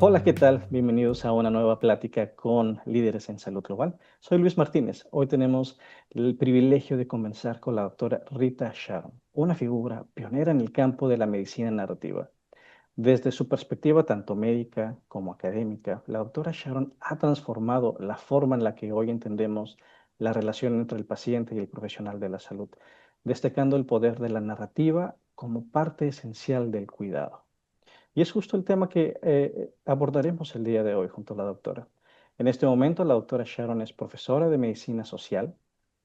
Hola, ¿qué tal? Bienvenidos a una nueva plática con líderes en salud global. Soy Luis Martínez. Hoy tenemos el privilegio de conversar con la doctora Rita Charon, una figura pionera en el campo de la medicina narrativa. Desde su perspectiva tanto médica como académica, la doctora Charon ha transformado la forma en la que hoy entendemos la relación entre el paciente y el profesional de la salud, destacando el poder de la narrativa como parte esencial del cuidado. Y es justo el tema que abordaremos el día de hoy junto a la doctora. En este momento, la doctora Sharon es profesora de medicina social,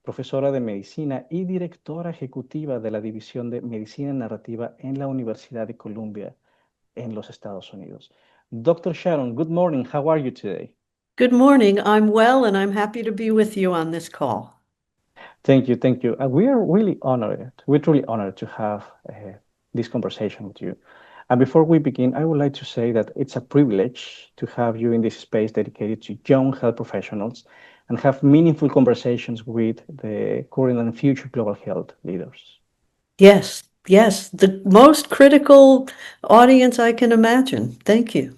profesora de medicina y directora ejecutiva de la División de Medicina Narrativa en la Universidad de Columbia en los Estados Unidos. Dr. Sharon, good morning. How are you today? Good morning. I'm well, and I'm happy to be with you on this call. Thank you, thank you. We are really honored. We're truly honored to have this conversation with you. And before we begin, I would like to say that it's a privilege to have you in this space dedicated to young health professionals and have meaningful conversations with the current and future global health leaders. Yes, yes, the most critical audience I can imagine. Thank you.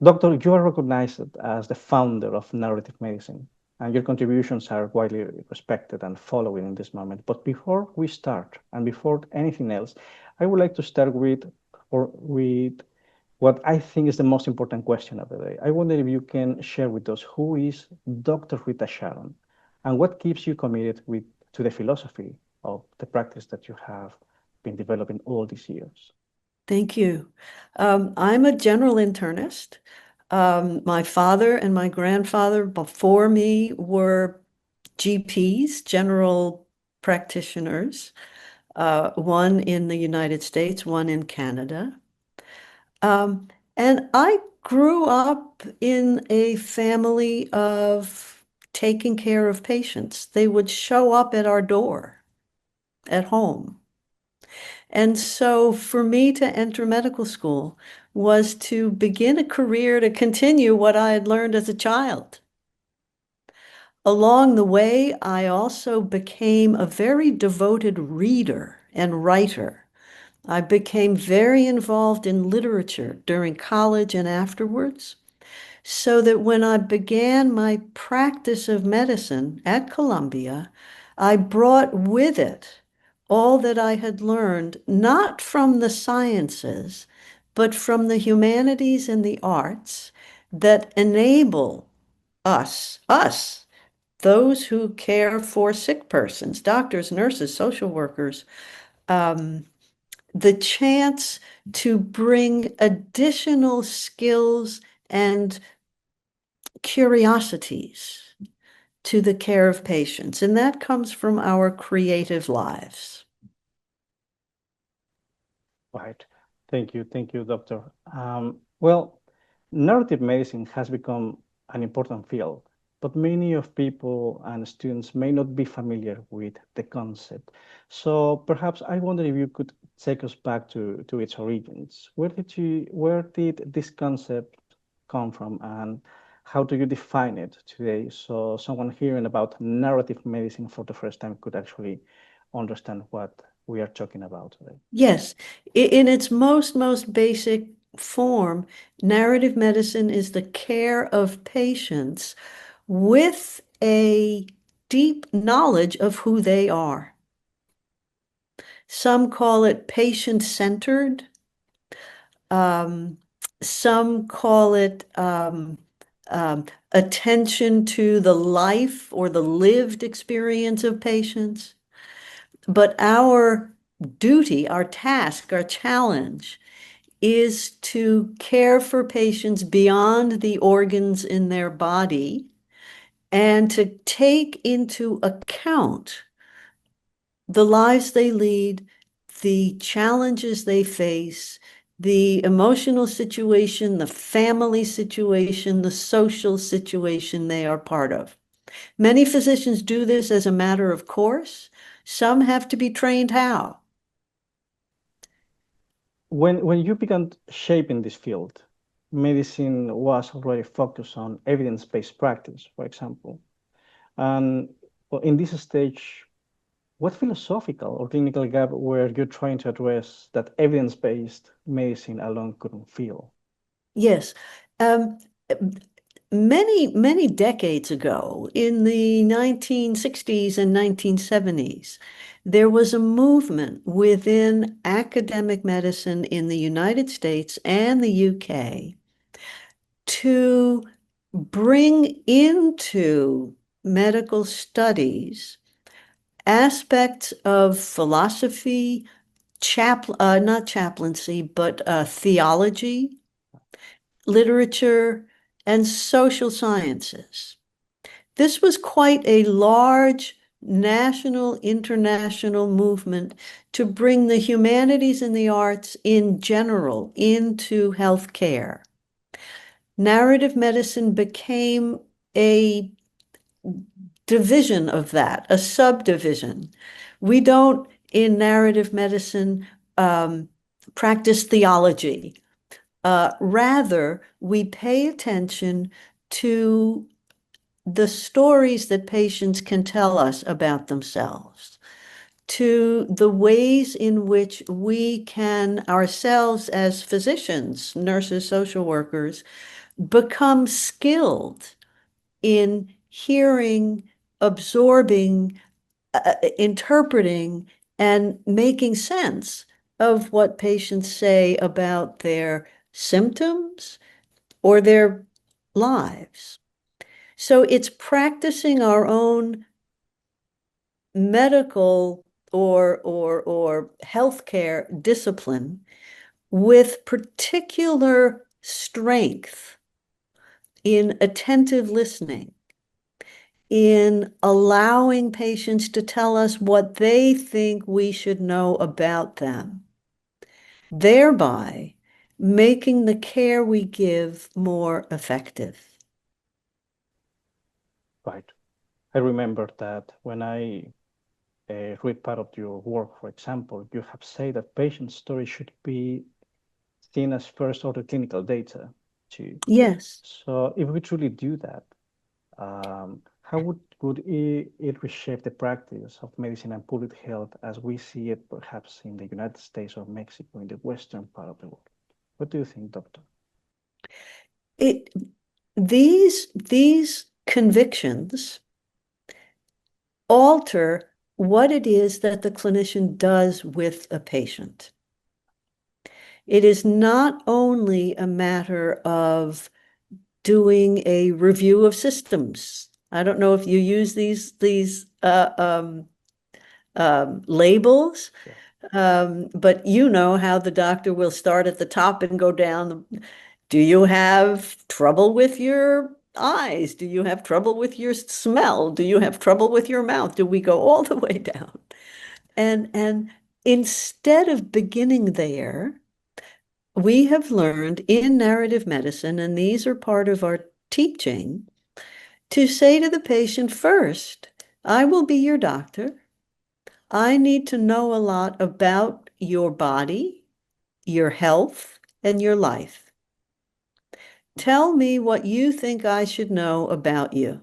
Doctor, you are recognized as the founder of narrative medicine, and your contributions are widely respected and followed in this moment. But before we start, and before anything else, I would like to start with what I think is the most important question of the day. I wonder if you can share with us who is Dr. Rita Sharon, and what keeps you committed to the philosophy of the practice that you have been developing all these years. Thank you. I'm a general internist. My father and my grandfather before me were GPs, general practitioners, one in the United States, one in Canada. Um, and I grew up in a family of taking care of patients. They would show up at our door at home. And so for me to enter medical school was to begin a career to continue what I had learned as a child. Along the way, I also became a very devoted reader and writer. I became very involved in literature during college and afterwards, so that when I began my practice of medicine at Columbia, I brought with it all that I had learned, not from the sciences, but from the humanities and the arts that enable us, those who care for sick persons, doctors, nurses, social workers, um, the chance to bring additional skills and curiosities to the care of patients, and that comes from our creative lives. Right. Thank you, doctor. Well, narrative medicine has become an important field, but many of people and students may not be familiar with the concept. So perhaps I wonder if you could take us back to its origins. Where did this concept come from, and how do you define it today? So someone hearing about narrative medicine for the first time could actually understand what we are talking about today. Yes, in its most basic form, narrative medicine is the care of patients with a deep knowledge of who they are. Some call it patient-centered. Um, some call it attention to the life or the lived experience of patients. But our duty, our task, our challenge is to care for patients beyond the organs in their body and to take into account the lives they lead, the challenges they face, the emotional situation, the family situation, the social situation they are part of. Many physicians do this as a matter of course. Some have to be trained how. When you began shaping this field, medicine was already focused on evidence-based practice, for example. And well, in this stage, what philosophical or clinical gap were you trying to address that evidence-based medicine alone couldn't fill? Yes. Um, many decades ago, in the 1960s and 1970s, there was a movement within academic medicine in the United States and the UK to bring into medical studies aspects of philosophy, not chaplaincy, but theology, literature, and social sciences. This was quite a large national, international movement to bring the humanities and the arts in general into healthcare. Narrative medicine became a division of that, a subdivision. We don't, in narrative medicine, practice theology. Rather, we pay attention to the stories that patients can tell us about themselves, to the ways in which we can ourselves as physicians, nurses, social workers, become skilled in hearing, absorbing, interpreting, and making sense of what patients say about their symptoms or their lives. So it's practicing our own medical or healthcare discipline with particular strength in attentive listening, in allowing patients to tell us what they think we should know about them, thereby making the care we give more effective. Right. I remember that when I read part of your work, for example, you have said that patient story should be seen as first order clinical data too. Yes. So if we truly do that, how would it reshape the practice of medicine and public health as we see it perhaps in the United States or Mexico, in the western part of the world? What do you think, doctor? It these convictions alter what it is that the clinician does with a patient. It is not only a matter of doing a review of systems. I don't know if you use these labels, Yeah. but you know how the doctor will start at the top and go down. Do you have trouble with your eyes? Do you have trouble with your smell? Do you have trouble with your mouth? Do we go all the way down? And instead of beginning there, we have learned in narrative medicine, and these are part of our teaching, to say to the patient first, I will be your doctor. I need to know a lot about your body, your health, and your life. Tell me what you think I should know about you.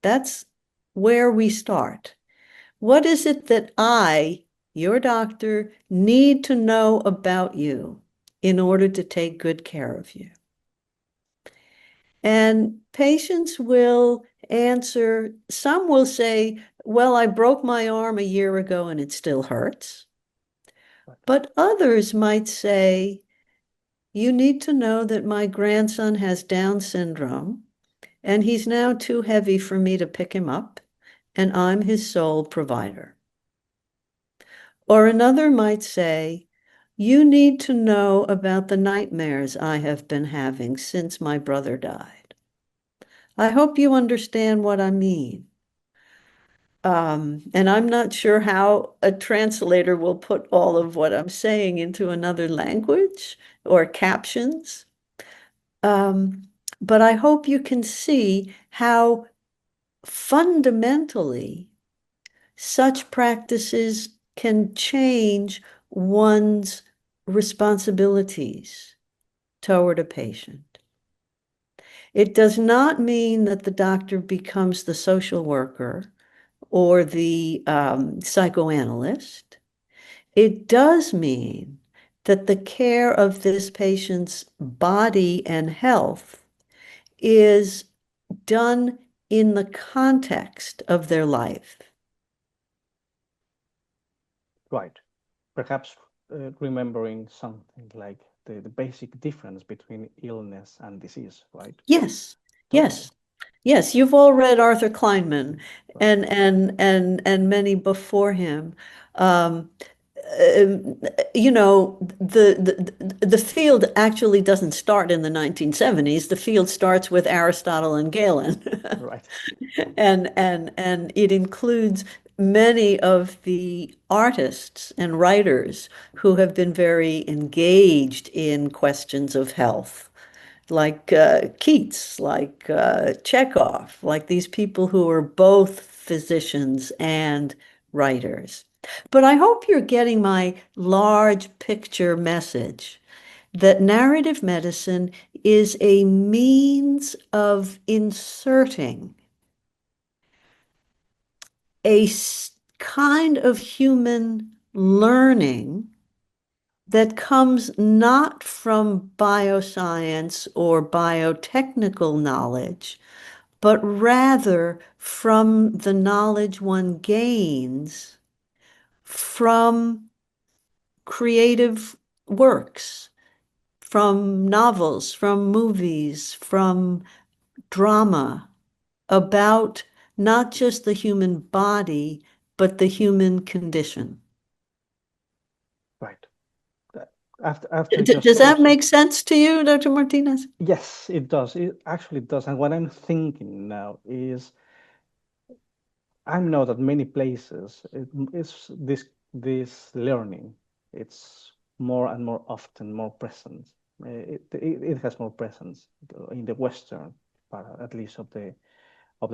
That's where we start. What is it that I, your doctor, need to know about you in order to take good care of you? And patients will answer, some will say, well, I broke my arm a year ago and it still hurts. But others might say, you need to know that my grandson has Down syndrome and he's now too heavy for me to pick him up, and I'm his sole provider. Or another might say, you need to know about the nightmares I have been having since my brother died. I hope you understand what I mean. And I'm not sure how a translator will put all of what I'm saying into another language or captions. But I hope you can see how fundamentally such practices can change one's responsibilities toward a patient. It does not mean that the doctor becomes the social worker or the psychoanalyst. It does mean that the care of this patient's body and health is done in the context of their life. Right. Perhaps remembering something like the basic difference between illness and disease, right? Yes, Totally. yes, yes. You've all read Arthur Kleinman Right. and many before him. Um, you know, the field actually doesn't start in the 1970s. The field starts with Aristotle and Galen. Right. And it includes many of the artists and writers who have been very engaged in questions of health, like Keats, like Chekhov, like these people who are both physicians and writers. But I hope you're getting my large picture message that narrative medicine is a means of inserting a kind of human learning that comes not from bioscience or biotechnical knowledge, but rather from the knowledge one gains from creative works, from novels, from movies, from drama, about not just the human body, but the human condition. Right. After Does just that also, make sense to you, Dr. Martinez? yes, it does. It actually does. And what I'm thinking now is I know that many places it's this learning. It's more and more often more present. It has more presence in the Western part, at least of the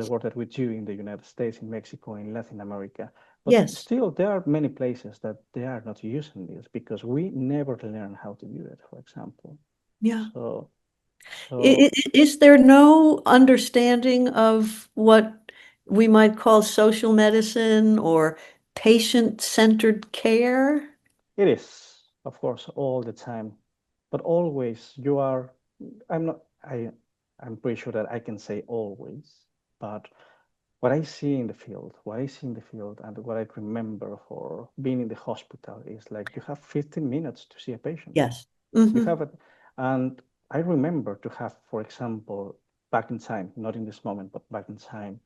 work that we do in the United States, in Mexico, in Latin America. But Yes. still, there are many places that they are not using this because we never learn how to do it, for example. Yeah. So, so Is there no understanding of what we might call social medicine or patient-centered care? it is, of course, all the time, but always you are. I'm not. I'm pretty sure that I can say always, but what I see in the field, what I see in the field, and what I remember for being in the hospital is like you have 15 minutes to see a patient. Yes. You Hmm. have it, and I remember to have, for example, back in time, not in this moment, but back in time,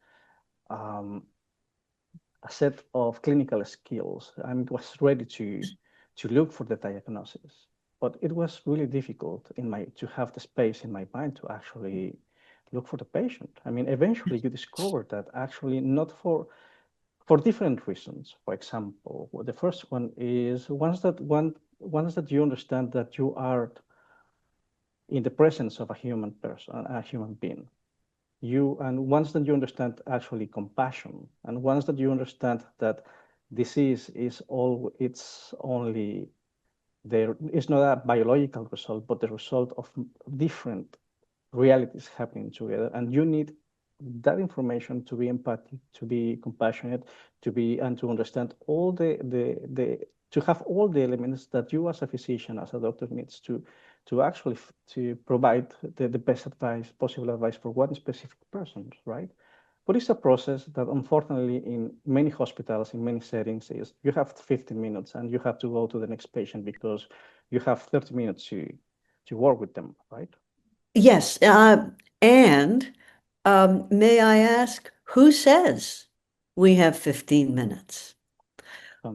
um, a set of clinical skills and was ready to look for the diagnosis. But it was really difficult in my to have the space in my mind to actually look for the patient. I mean, eventually you discover that actually not for different reasons. For example, well, the first one is once that you understand that you are in the presence of a human person, a human being, and once that you understand actually compassion, and once that you understand that disease is all it's only there is not a biological result but the result of different realities happening together, and you need that information to be empathic, to be compassionate, to be and to understand all the to have all the elements that you as a physician, as a doctor, needs to actually to provide the best advice, possible advice for one specific person, right? But it's a process that unfortunately in many hospitals, in many settings, is you have 15 minutes and you have to go to the next patient because you have 30 minutes to work with them, right? Yes. And may I ask, who says we have 15 minutes?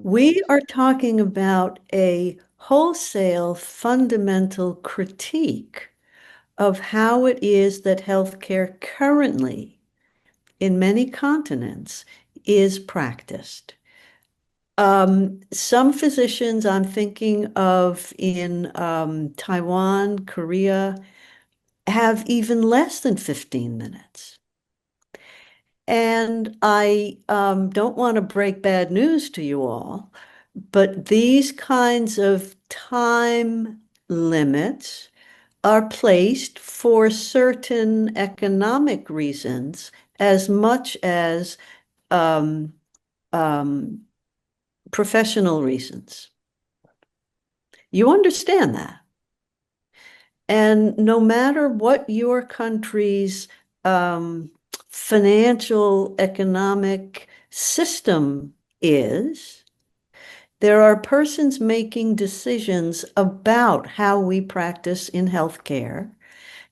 We Sometimes. are talking about a wholesale fundamental critique of how it is that healthcare currently in many continents is practiced. Some physicians I'm thinking of in Taiwan, Korea, have even less than 15 minutes. And I don't want to break bad news to you all, but these kinds of time limits are placed for certain economic reasons as much as um, professional reasons. You understand that. And no matter what your country's um, financial economic system is, there are persons making decisions about how we practice in healthcare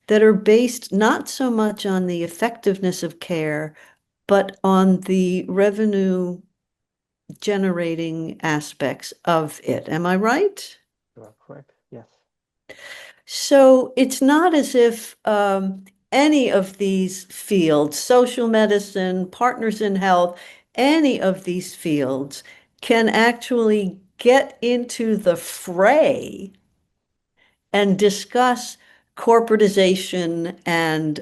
that are based not so much on the effectiveness of care, but on the revenue generating aspects of it. Am I right? You are correct. Yes. So it's not as if any of these fields, social medicine, partners in health, any of these fields can actually get into the fray and discuss corporatization and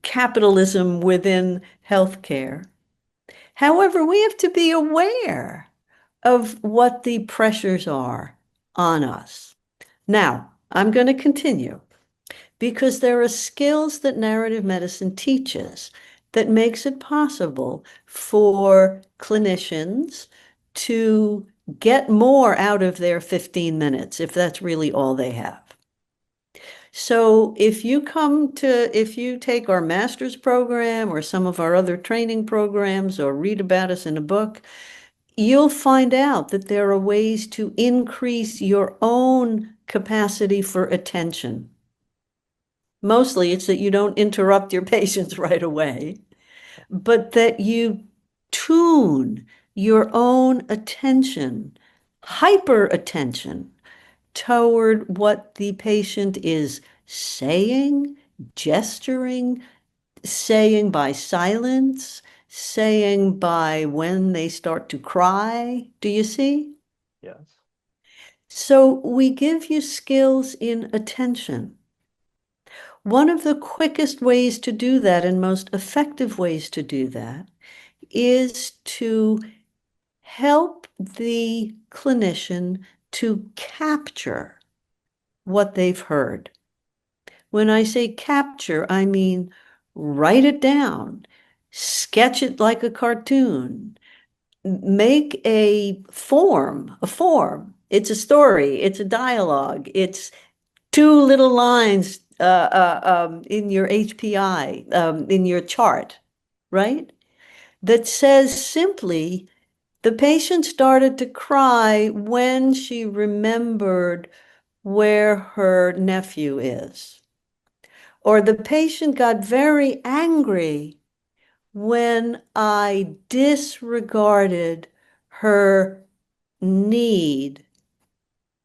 capitalism within healthcare. However, we have to be aware of what the pressures are on us. Now, I'm going to continue because there are skills that narrative medicine teaches that makes it possible for clinicians to get more out of their 15 minutes if that's really all they have. So if you take our master's program or some of our other training programs or read about us in a book, you'll find out that there are ways to increase your own capacity for attention. Mostly it's that you don't interrupt your patients right away, but that you tune your own attention, hyper attention toward what the patient is saying, gesturing, saying by silence, saying by when they start to cry. Do you see? Yes. So we give you skills in attention. One of the quickest ways to do that and most effective ways to do that is to help the clinician to capture what they've heard. When I say capture, I mean write it down, sketch it like a cartoon, make a form, a form. It's a story, it's a dialogue, it's two little lines in your HPI, in your chart, right? That says simply, the patient started to cry when she remembered where her nephew is. Or the patient got very angry when I disregarded her need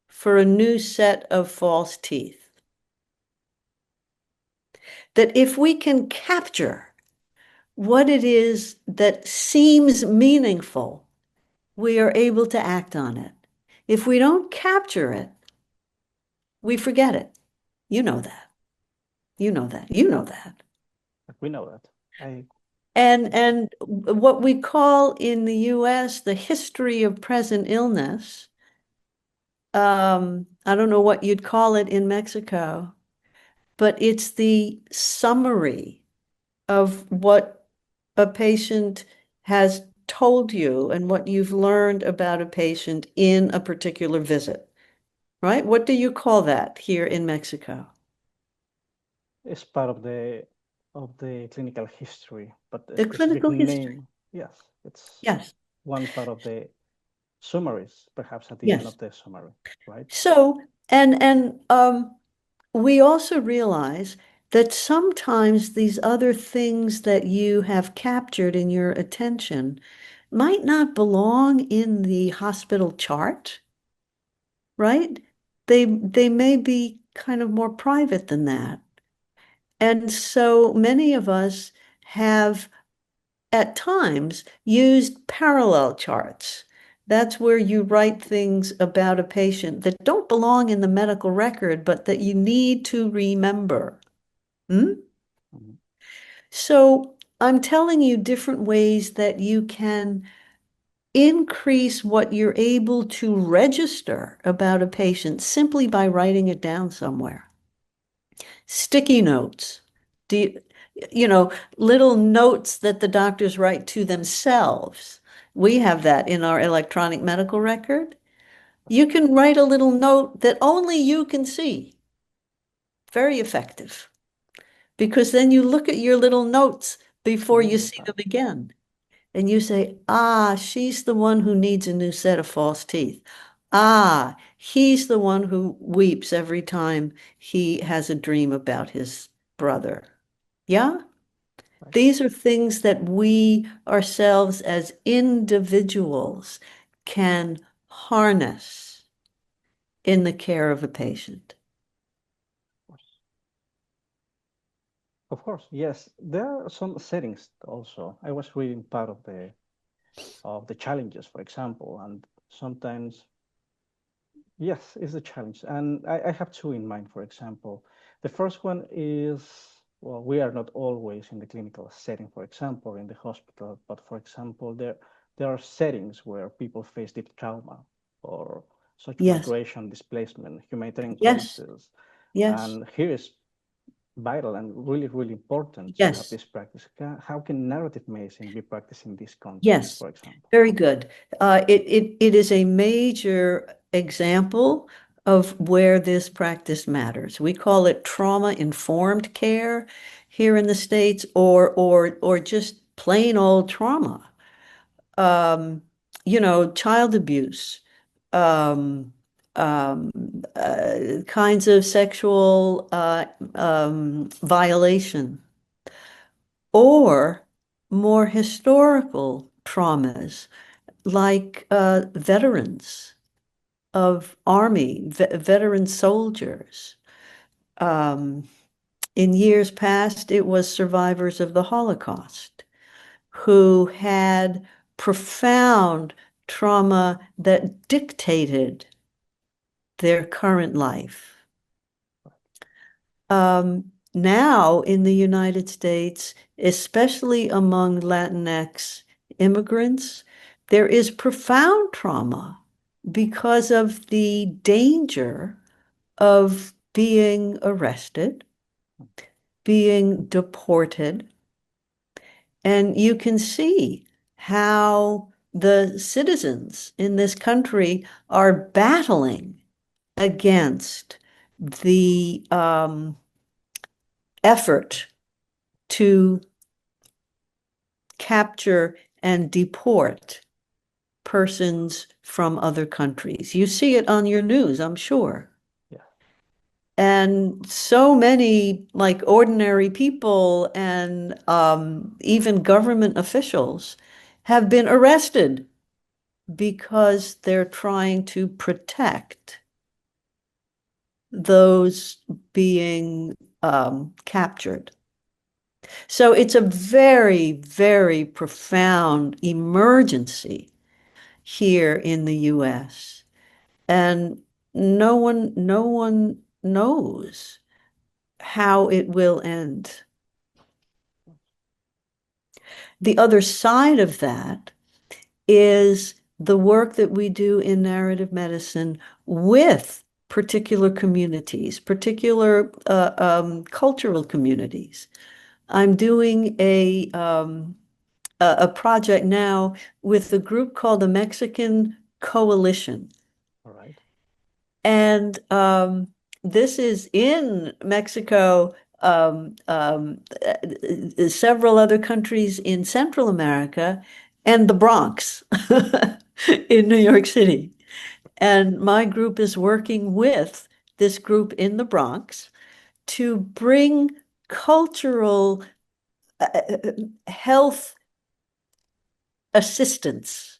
for a new set of false teeth. That if we can capture what it is that seems meaningful, we are able to act on it. If we don't capture it, we forget it. You know that. You know that. You know that. We know that. I And what we call in the US the history of present illness, I don't know what you'd call it in Mexico, but it's the summary of what a patient has told you and what you've learned about a patient in a particular visit, right? What do you call that here in Mexico? It's part of the clinical history, but the The specific clinical history. name, yes, it's Yes, one part of the summaries, perhaps at the end yes. of the summary, right? So, and we also realize that sometimes these other things that you have captured in your attention might not belong in the hospital chart, right? They may be kind of more private than that. And so many of us have at times used parallel charts. That's where you write things about a patient that don't belong in the medical record, but that you need to remember. Hmm? Mhm. So I'm telling you different ways that you can increase what you're able to register about a patient simply by writing it down somewhere. Sticky notes. Do you, you know, little notes that the doctors write to themselves. We have that in our electronic medical record. You can write a little note that only you can see. Very effective. Because then you look at your little notes before you Mm, see right. them again. And you say, ah, she's the one who needs a new set of false teeth. Ah, he's the one who weeps every time he has a dream about his brother. Yeah? Right. These are things that we ourselves as individuals can harness in the care of a patient. Of course. Of course, yes. There are some settings also. I was reading part of the challenges, for example, and sometimes yes, it's a challenge. And I have two in mind, for example. The first one is, well, we are not always in the clinical setting, for example, in the hospital, but for example, there are settings where people face deep trauma or social Yes, migration, displacement, humanitarian yes, crisis. yes, And here is vital and really, really important to have yes. this practice. How can narrative medicine be practiced in this context, Yes, for example? very good. It is a major example of where this practice matters. We call it trauma-informed care here in the States, or just plain old trauma. Um, child abuse, um, kinds of sexual violation, or more historical traumas like veterans of army, veteran soldiers. Um, in years past, it was survivors of the Holocaust who had profound trauma that dictated their current life. Now in the United States, especially among Latinx immigrants, there is profound trauma because of the danger of being arrested, being deported. And you can see how the citizens in this country are battling against the effort to capture and deport persons from other countries. You see it on your news, I'm sure. Yeah. And so many like ordinary people and even government officials have been arrested because they're trying to protect those being captured. So it's a very, very profound emergency here in the US. And no one knows how it will end. The other side of that is the work that we do in narrative medicine with particular communities, particular cultural communities. I'm doing a project now with a group called the Mexican Coalition. All right. And this is in Mexico, several other countries in Central America, and the Bronx in New York City. And my group is working with this group in the Bronx to bring cultural health assistance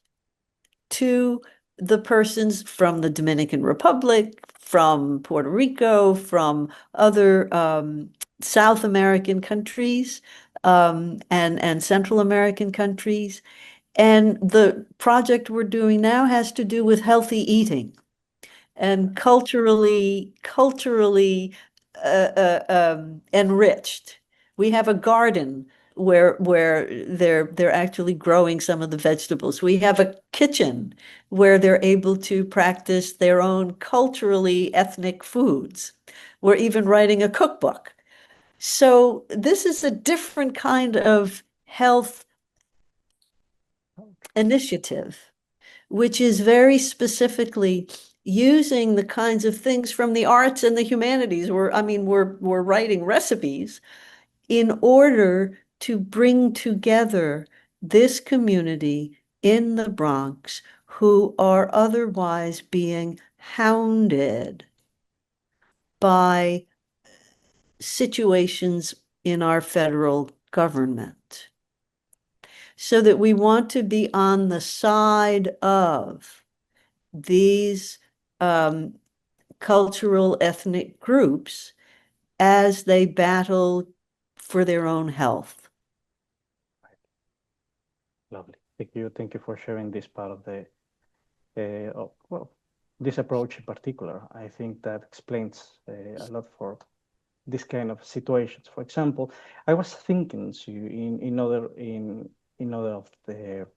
to the persons from the Dominican Republic, from Puerto Rico, from other South American countries, and Central American countries. And the project we're doing now has to do with healthy eating and Right. culturally enriched. We have a garden where they're actually growing some of the vegetables. We have a kitchen where they're able to practice their own culturally ethnic foods. We're even writing a cookbook. So this is a different kind of health Oh, initiative, which is very specifically using the kinds of things from the arts and the humanities. We're writing recipes in order to bring together this community in the Bronx who are otherwise being hounded by situations in our federal government. So that we want to be on the side of these cultural ethnic groups as they battle for their own health. Lovely. Thank you. Thank you for sharing this part of the, well, this approach in particular. I think that explains a lot for this kind of situations. For example, I was thinking in other of the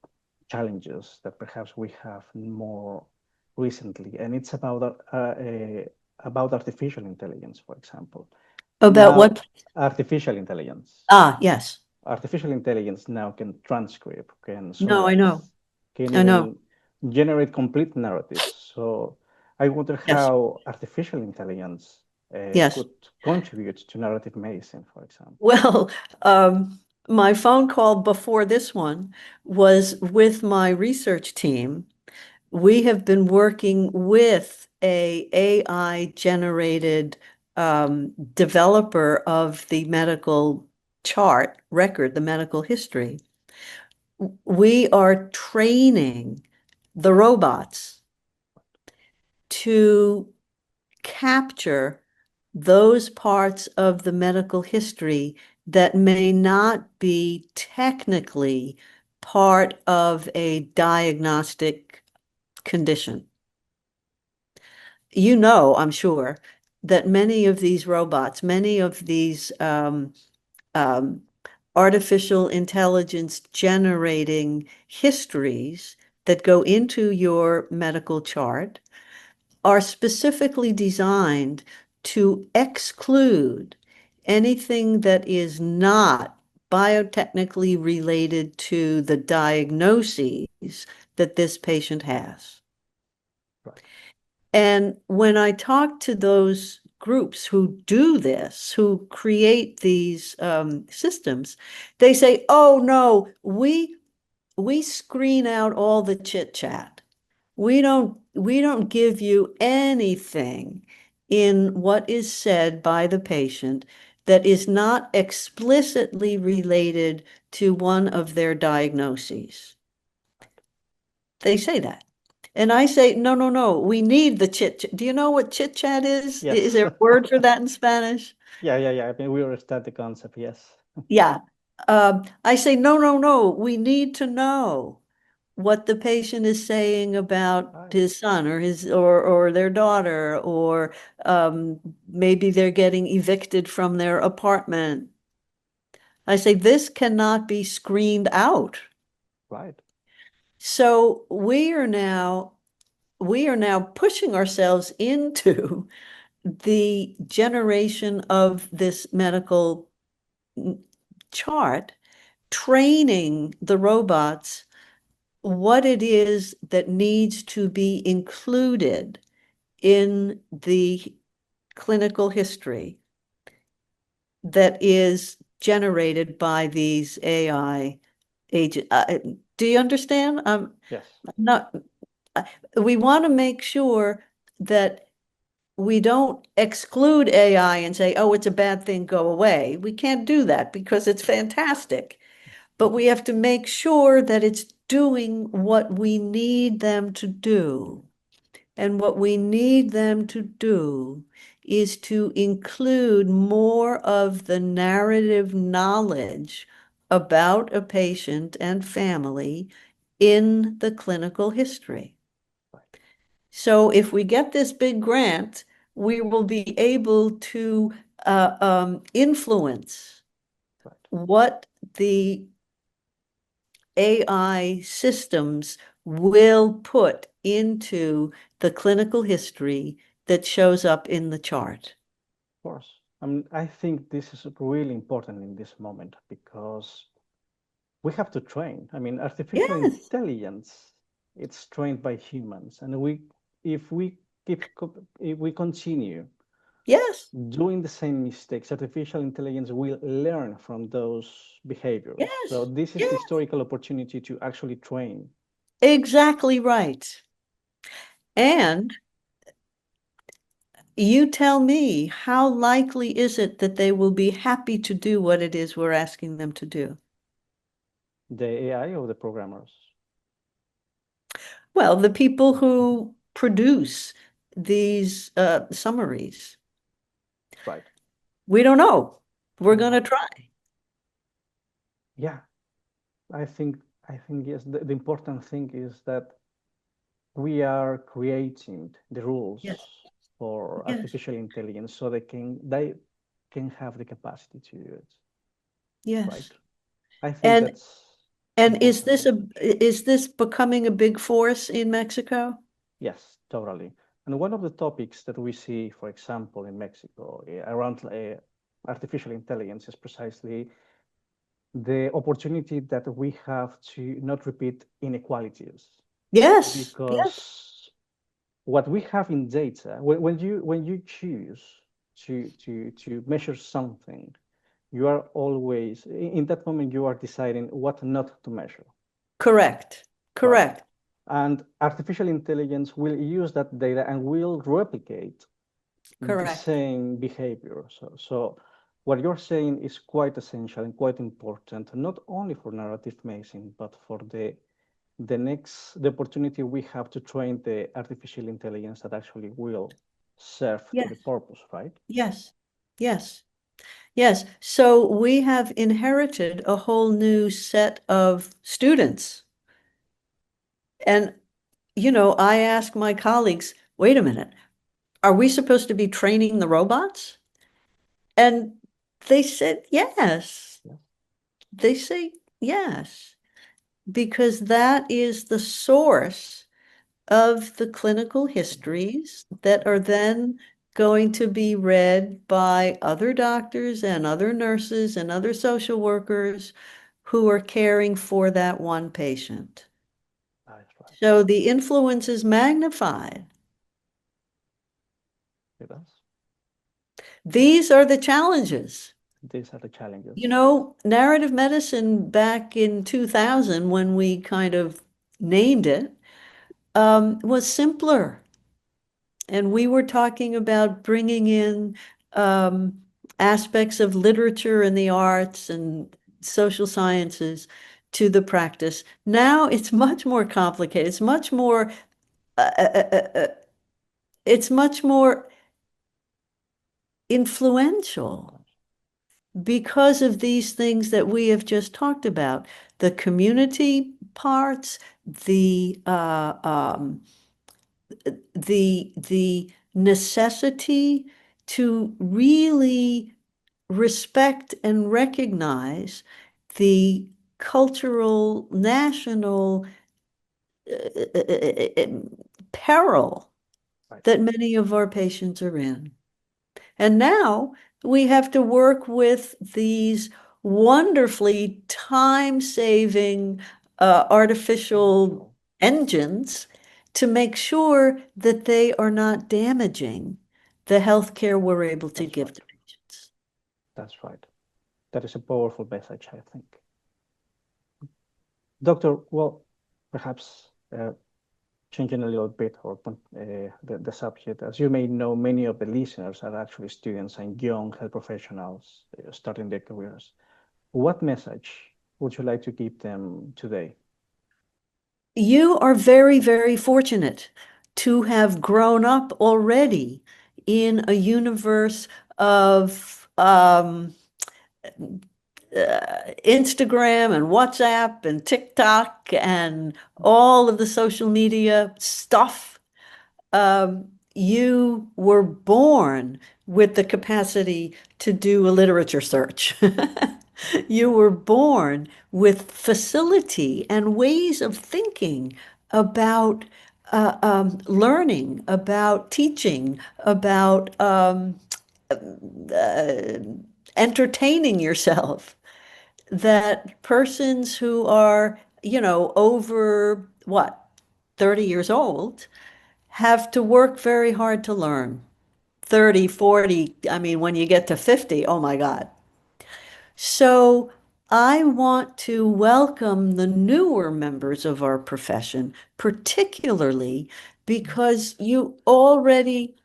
challenges that perhaps we have more recently, and it's about artificial intelligence, for example. About Now, what? artificial intelligence. Ah, yes. Artificial intelligence now can transcribe, can No, I know. summarize, can I know. even generate complete narratives. So I wonder Yes. how artificial intelligence Yes. could contribute to narrative medicine, for example. Well, my phone call before this one was with my research team. We have been working with a AI generated developer of the medical chart record, the medical history. We are training the robots to capture those parts of the medical history that may not be technically part of a diagnostic condition. You know, I'm sure, that many of these robots, many of these um, artificial intelligence generating histories that go into your medical chart are specifically designed to exclude anything that is not biotechnically related to the diagnoses that this patient has. Right. And when I talk to those groups who do this, who create these systems, they say, "Oh no, we screen out all the chit chat. We don't give you anything in what is said by the patient that is not explicitly related to one of their diagnoses." They say that. And I say, no, no, no, we need the chit chat. Do you know what chit chat is? Is Yes. there a word for that in Spanish? Yeah. I mean, we understand the concept. Yes. Yeah. I say, no, no, no, we need to know what the patient is saying about Right. his son or his or their daughter, or maybe they're getting evicted from their apartment. I say this cannot be screened out. Right. So we are now pushing ourselves into the generation of this medical chart, training the robots what it is that needs to be included in the clinical history that is generated by these AI agent. Do you understand? Yes. Not. We want to make sure that we don't exclude AI and say, "Oh, it's a bad thing, go away." We can't do that because it's fantastic. But we have to make sure that it's doing what we need them to do. And what we need them to do is to include more of the narrative knowledge about a patient and family in the clinical history. Right. So if we get this big grant, we will be able to influence Right. what the AI systems will put into the clinical history that shows up in the chart. Of course. I think this is really important in this moment because we have to train. I mean, artificial Yes. intelligence, it's trained by humans. And if we if we continue Yes, doing the same mistakes, artificial intelligence will learn from those behaviors. So yes, this is the yes, historical opportunity to actually train. exactly right. And you tell me, how likely is it that they will be happy to do what it is we're asking them to do? The AI or the programmers, Well, the people who produce these summaries, right? we don't know. We're We don't going to know. try. Yeah, I think I think yes. The important thing is that we are creating the rules Yes, for yes, artificial intelligence so they can have the capacity to do it, right? yes. I think And that's and important. is this becoming a big force in Mexico? Yes, totally. And one of the topics that we see, for example, in Mexico around artificial intelligence is precisely the opportunity that we have to not repeat inequalities. Yes, yes, Because what we have in data, when you choose to measure something, you are always in that moment you are deciding what not to measure, correct, right? correct, And artificial intelligence will use that data and will replicate the correct. same behavior. So what you're saying is quite essential and quite important, not only for narrative medicine, but for the opportunity we have to train the artificial intelligence that actually will serve to the Yes, purpose, right? yes, yes, yes. So we have inherited a whole new set of students. And, I ask my colleagues, wait a minute, are we supposed to be training the robots? And they said, yes. Yes, They say, yes, because that is the source of the clinical histories that are then going to be read by other doctors and other nurses and other social workers who are caring for that one patient. that is right. So the influence is magnified. It is. These are the challenges. These are the challenges. Narrative medicine back in 2000, when we kind of named it, was simpler. And we were talking about bringing in um, aspects of literature and the arts and social sciences to the practice. Now it's much more complicated. Uh, uh, uh, uh, uh, it's much more influential because of these things that we have just talked about, the community parts, the necessity to really respect and recognize the cultural, national peril Right. that many of our patients are in. And now we have to work with these wonderfully time-saving artificial Artificial. engines to make sure that they are not damaging the healthcare we're able to That's give right. to patients. That's right. That is a powerful message, I think. Doctor, well, perhaps changing a little bit or the subject, as you may know, many of the listeners are actually students and young health professionals starting their careers. What message would you like to give them today? You are very, very fortunate to have grown up already in a universe of Instagram and WhatsApp and TikTok and all of the social media stuff. You were born with the capacity to do a literature search. You were born with facility and ways of thinking about learning, about teaching, about uh, entertaining yourself, that persons who are, over what, 30 years old have to work very hard to learn. 30, 40, I mean, when you get to 50, oh my God. So I want to welcome the newer members of our profession, particularly because you already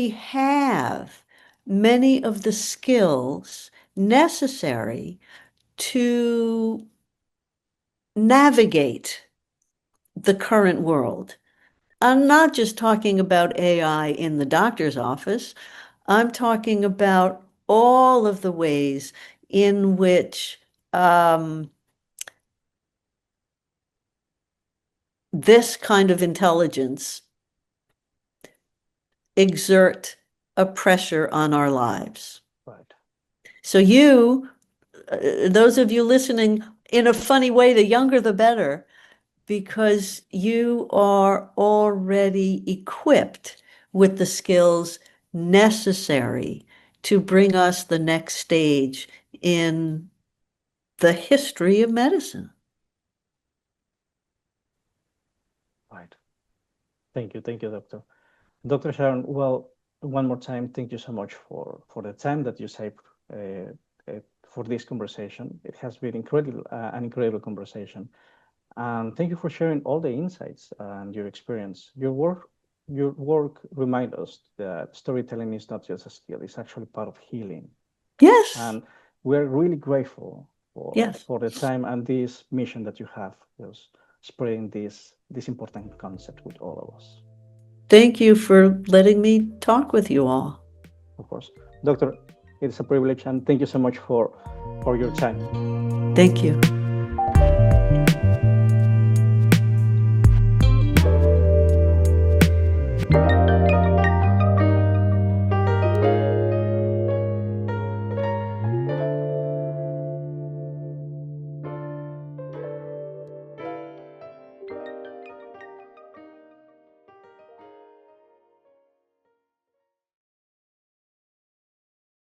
have many of the skills necessary to navigate the current world. I'm not just talking about AI in the doctor's office. I'm talking about all of the ways in which this kind of intelligence exert a pressure on our lives. Right. So those of you listening, in a funny way, the younger the better, because you are already equipped with the skills necessary to bring us the next stage in the history of medicine. Right. Thank you, Doctor. Dr. Sharon, well, one more time, thank you so much for the time that you saved for this conversation. It has been an incredible conversation. And thank you for sharing all the insights and your experience. Your work reminds us that storytelling is not just a skill, it's actually part of healing. Yes, And we're really grateful yes. for the time and this mission that you have, just spreading this important concept with all of us. Thank you for letting me talk with you all. Of course. Doctor, it's a privilege and thank you so much for your time. Thank you.